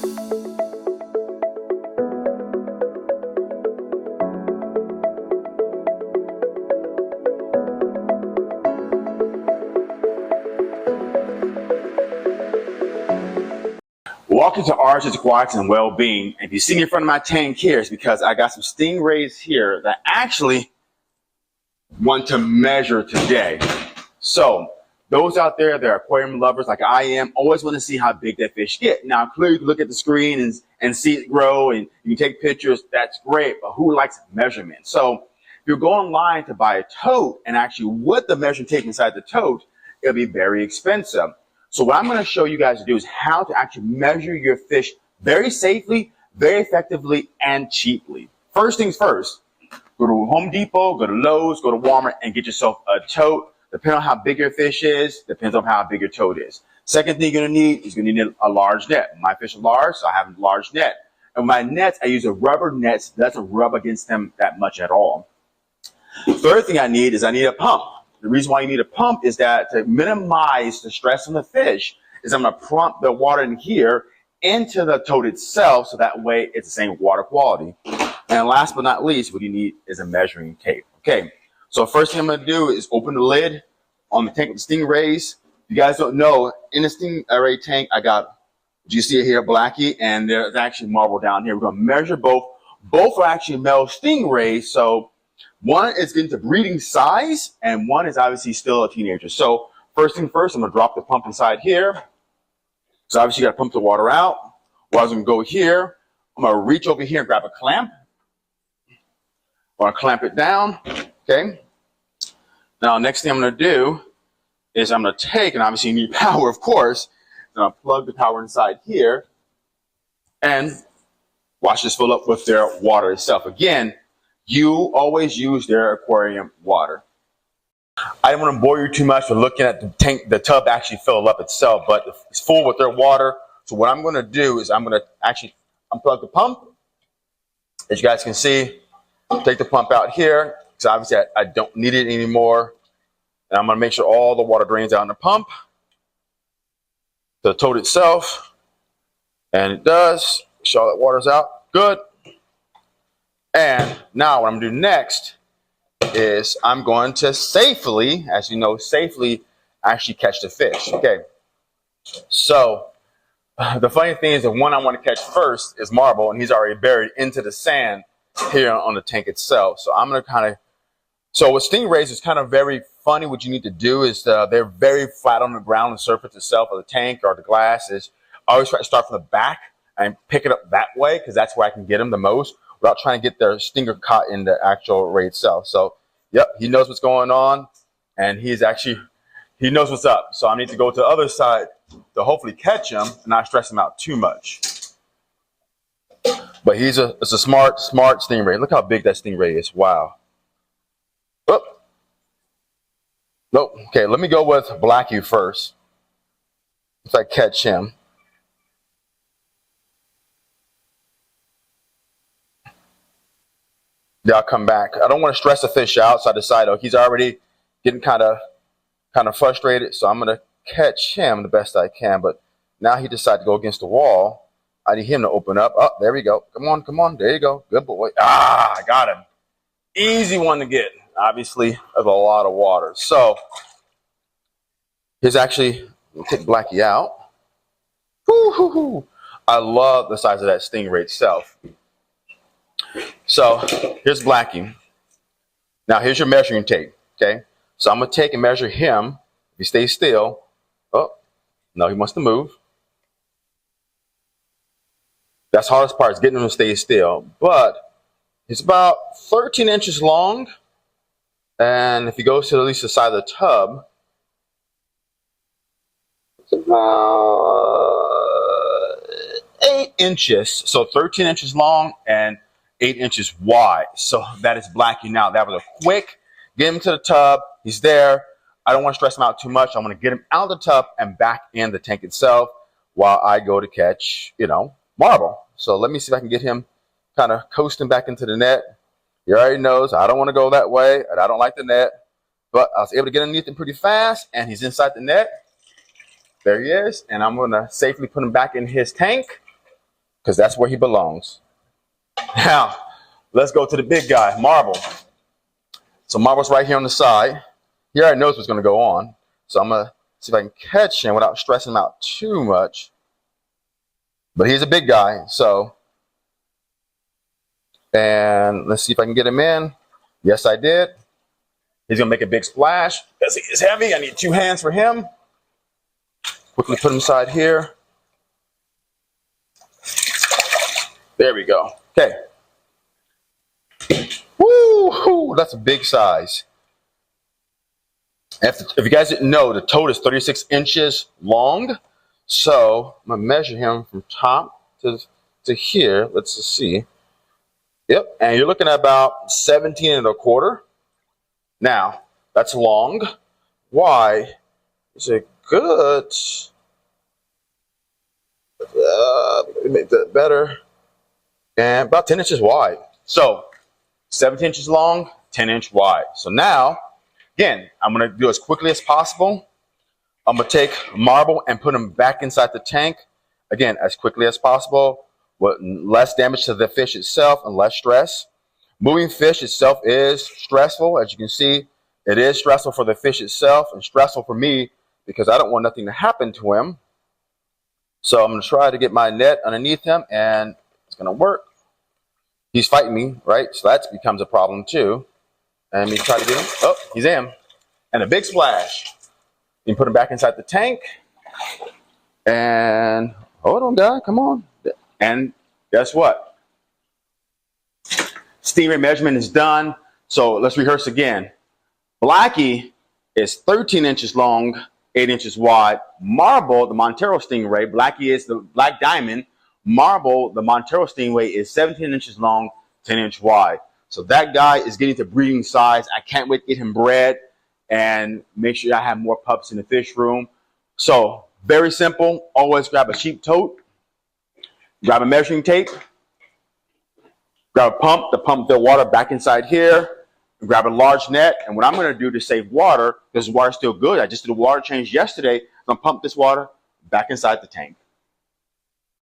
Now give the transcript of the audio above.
Welcome to Arches, Aquatics, and Well-Being. If you see me in front of my tank here, it's because I got some stingrays here that actually want to measure today. So those out there that are aquarium lovers like I am, always want to see how big that fish get. Now, clearly you can look at the screen and see it grow and you can take pictures. That's great, but who likes measurement? So if you go online to buy a tote and actually with the measuring tape inside the tote, it'll be very expensive. So what I'm going to show you guys to do is how to actually measure your fish very safely, very effectively, and cheaply. First things first, go to Home Depot, go to Lowe's, go to Walmart, and get yourself a tote. Depending on how big your fish is, depends on how big your tote is. Second thing you're going to need is a large net. My fish are large, so I have a large net. And my nets, I use a rubber net, so it doesn't rub against them that much at all. Third thing I need a pump. The reason why you need a pump is that to minimize the stress on the fish is I'm going to pump the water in here into the tote itself so that way it's the same water quality. And last but not least, what you need is a measuring tape. Okay, so first thing I'm going to do is open the lid on the tank with the Stingrays. If you guys don't know, in the Stingray tank, I got, you see it here, Blackie, and there's actually marble down here. We're going to measure both. Both are actually male Stingrays, so one is getting to breeding size, and one is obviously still a teenager. So first thing first, I'm going to drop the pump inside here. So obviously you got to pump the water out. Well, I was going to go here. I'm going to reach over here and grab a clamp. I'm going to clamp it down. Okay. Now, next thing I'm going to do is I'm going to take, and obviously you need power, of course. I'm going to plug the power inside here and watch this fill up with their water itself. Again, you always use their aquarium water. I don't want to bore you too much with looking at the tank, the tub actually fill up itself, but it's full with their water. So what I'm going to do is I'm going to actually unplug the pump. As you guys can see, take the pump out here, because obviously I don't need it anymore. And I'm going to make sure all the water drains out in the pump, the tote itself, and it does. Make sure all that water's out. Good. And now what I'm going to do next is I'm going to safely, as you know, safely actually catch the fish. Okay. So the funny thing is the one I want to catch first is Marble, and he's already buried into the sand here on the tank itself. So I'm going to so with Stingrays, it's kind of very funny. What you need to do is they're very flat on the ground, the surface itself of the tank or the glass is. I always try to start from the back and pick it up that way because that's where I can get them the most, without trying to get their stinger caught in the actual ray itself. So, yep, he knows what's going on, and he knows what's up. So I need to go to the other side to hopefully catch him and not stress him out too much. But it's a smart stingray. Look how big that stingray is. Wow. Oh. Nope. Okay, let me go with Blackie first. If I catch him. I'll come back. I don't want to stress the fish out, so I decide, oh, he's already getting kind of frustrated, so I'm going to catch him the best I can. But now he decided to go against the wall. I need him to open up. Oh, there we go. Come on, come on. There you go. Good boy. Ah, I got him. Easy one to get. Obviously, of a lot of water. So here's actually, we'll take Blackie out. Woo-hoo-hoo. I love the size of that stingray itself. So here's Blackie. Now here's your measuring tape, okay? So I'm going to take and measure him. If he stays still. Oh, no, he wants to move. That's the hardest part, is getting him to stay still. But it's about 13 inches long. And if he goes to at least the side of the tub, it's about 8 inches. So 13 inches long and 8 inches wide. So that is Blackie now. That was a quick, get him to the tub. He's there. I don't want to stress him out too much. I'm going to get him out of the tub and back in the tank itself while I go to catch, Marble. So let me see if I can get him kind of coasting back into the net. He already knows I don't want to go that way, and I don't like the net. But I was able to get underneath him pretty fast, and he's inside the net. There he is. And I'm going to safely put him back in his tank. because that's where he belongs. Now, let's go to the big guy, Marble. So Marble's right here on the side. He already knows what's going to go on. So I'm going to see if I can catch him without stressing him out too much. But he's a big guy, so. And let's see if I can get him in. Yes, I did. He's going to make a big splash because he is heavy. I need 2 hands for him. Quickly put him aside here. There we go. Okay. Woo! That's a big size. If you guys didn't know, the tote is 36 inches long. So I'm going to measure him from top to here. Let's just see. Yep. And you're looking at about 17 1/4. Now, that's long. Wide is a good. Make that better. And about 10 inches wide. So 17 inches long, 10-inch wide. So now, again, I'm going to do as quickly as possible. I'm going to take Marble and put him back inside the tank. Again, as quickly as possible, with less damage to the fish itself and less stress. Moving fish itself is stressful. As you can see, it is stressful for the fish itself and stressful for me because I don't want nothing to happen to him. So I'm going to try to get my net underneath him, and it's going to work. He's fighting me, right? So that becomes a problem too. And me try to get him. Oh, he's in. And a big splash. You can put him back inside the tank. And hold on, guy, come on. And guess what? Stingray measurement is done. So let's rehearse again. Blackie is 13 inches long, 8 inches wide. Marble, the Montero Stingray, Blackie is the black diamond. Marble, the Montero Stingray, is 17 inches long, 10-inch wide. So that guy is getting to breeding size. I can't wait to get him bred and make sure I have more pups in the fish room. So very simple. Always grab a cheap tote, grab a measuring tape, grab a pump to pump the water back inside here, grab a large net. And what I'm going to do to save water, because the water's still good, I just did a water change yesterday, I'm going to pump this water back inside the tank.